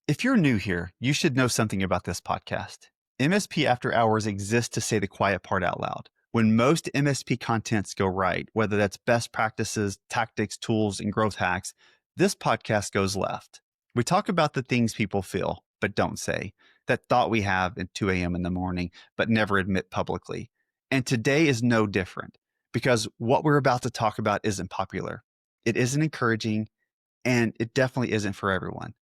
If you're new here, you should know something about this podcast. MSP After Hours exists to say the quiet part out loud. When most MSP contents go right, whether that's best practices, tactics, tools, and growth hacks, this podcast goes left. We talk about the things people feel, but don't say, that thought we have at 2 a.m. in the morning, but never admit publicly. And today is no different because what we're about to talk about isn't popular. It isn't encouraging, and it definitely isn't for everyone.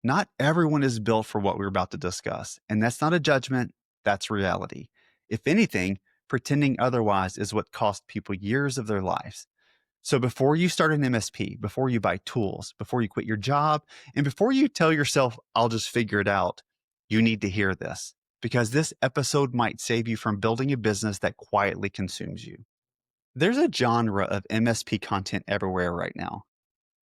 Not everyone is built for what we're about to discuss, and that's not a judgment, that's reality. If anything, pretending otherwise is what cost people years of their lives. So before you start an MSP, before you buy tools, before you quit your job, and before you tell yourself, I'll just figure it out, you need to hear this because this episode might save you from building a business that quietly consumes you. There's a genre of MSP content everywhere right now.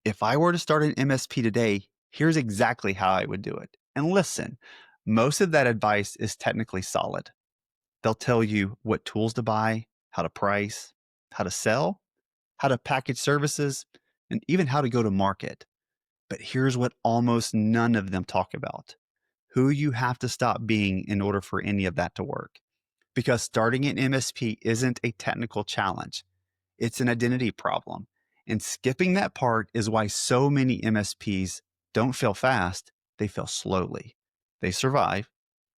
If I were to start an MSP today, here's exactly how I would do it. And listen, most of that advice is technically solid. They'll tell you what tools to buy, how to price, how to sell, how to package services, and even how to go to market. But here's what almost none of them talk about: who you have to stop being in order for any of that to work. Because starting an MSP isn't a technical challenge. It's an identity problem. And skipping that part is why so many MSPs don't fail fast, they fail slowly. They survive,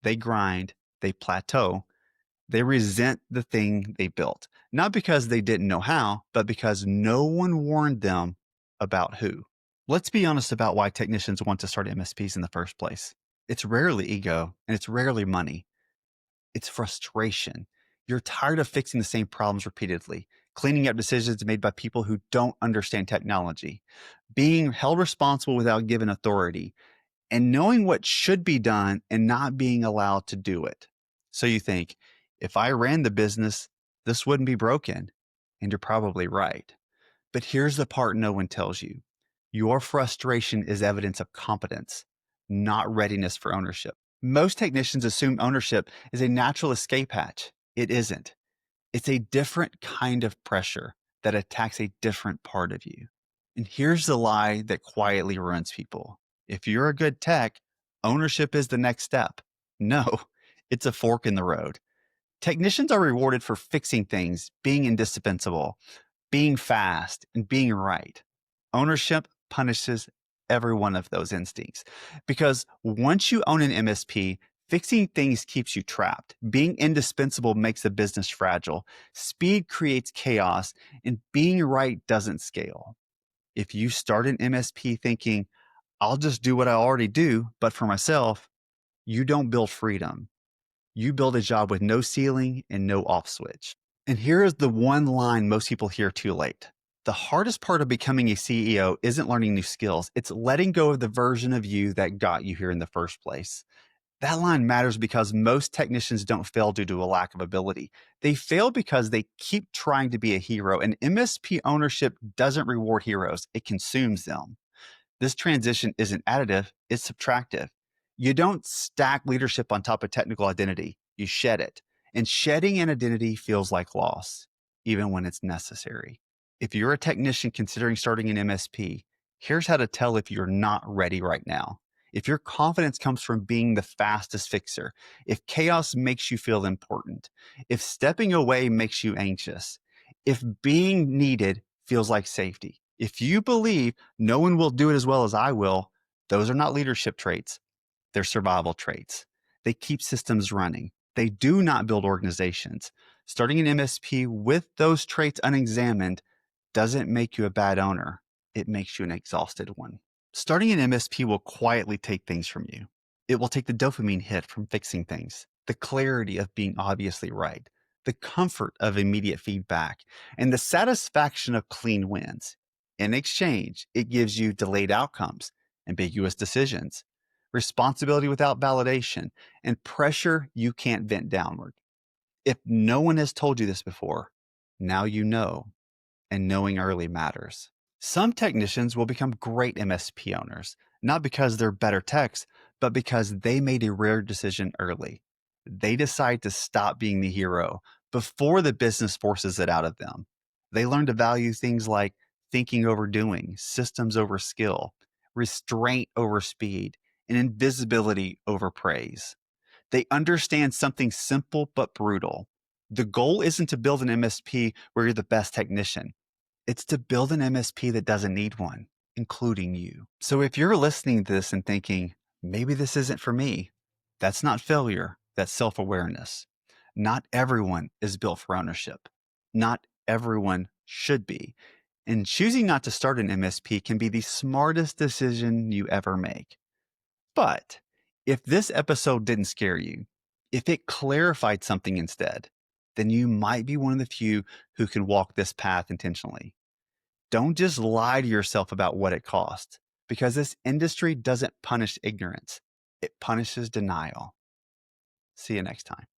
they grind, they plateau, they resent the thing they built. Not because they didn't know how, but because no one warned them about who. Let's be honest about why technicians want to start MSPs in the first place. It's rarely ego and it's rarely money. It's frustration. You're tired of fixing the same problems repeatedly, cleaning up decisions made by people who don't understand technology, being held responsible without given authority, and knowing what should be done and not being allowed to do it. So you think, if I ran the business, this wouldn't be broken. And you're probably right. But here's the part no one tells you. Your frustration is evidence of competence, not readiness for ownership. Most technicians assume ownership is a natural escape hatch. It isn't. It's a different kind of pressure that attacks a different part of you. And here's the lie that quietly ruins people. If you're a good tech, ownership is the next step. No, it's a fork in the road. Technicians are rewarded for fixing things, being indispensable, being fast, and being right. Ownership punishes every one of those instincts because once you own an MSP, fixing things keeps you trapped. Being indispensable makes a business fragile. Speed creates chaos, and being right doesn't scale. If you start an MSP thinking, I'll just do what I already do, but for myself, you don't build freedom. You build a job with no ceiling and no off switch. And here is the one line most people hear too late. The hardest part of becoming a CEO isn't learning new skills. It's letting go of the version of you that got you here in the first place. That line matters because most technicians don't fail due to a lack of ability. They fail because they keep trying to be a hero, and MSP ownership doesn't reward heroes, it consumes them. This transition isn't additive, it's subtractive. You don't stack leadership on top of technical identity, you shed it. And shedding an identity feels like loss, even when it's necessary. If you're a technician considering starting an MSP, here's how to tell if you're not ready right now. If your confidence comes from being the fastest fixer, if chaos makes you feel important, if stepping away makes you anxious, if being needed feels like safety, if you believe no one will do it as well as I will, those are not leadership traits. They're survival traits. They keep systems running. They do not build organizations. Starting an MSP with those traits unexamined doesn't make you a bad owner. It makes you an exhausted one. Starting an MSP will quietly take things from you. It will take the dopamine hit from fixing things, the clarity of being obviously right, the comfort of immediate feedback, and the satisfaction of clean wins. In exchange, it gives you delayed outcomes, ambiguous decisions, responsibility without validation, and pressure you can't vent downward. If no one has told you this before, now you know, and knowing early matters. Some technicians will become great MSP owners, not because they're better techs, but because they made a rare decision early. They decide to stop being the hero before the business forces it out of them. They learn to value things like thinking over doing, systems over skill, restraint over speed, and invisibility over praise. They understand something simple but brutal. The goal isn't to build an MSP where you're the best technician. It's to build an MSP that doesn't need one, including you. So if you're listening to this and thinking, maybe this isn't for me, that's not failure, that's self-awareness. Not everyone is built for ownership. Not everyone should be. And choosing not to start an MSP can be the smartest decision you ever make. But if this episode didn't scare you, if it clarified something instead, then you might be one of the few who can walk this path intentionally. Don't just lie to yourself about what it costs, because this industry doesn't punish ignorance. It punishes denial. See you next time.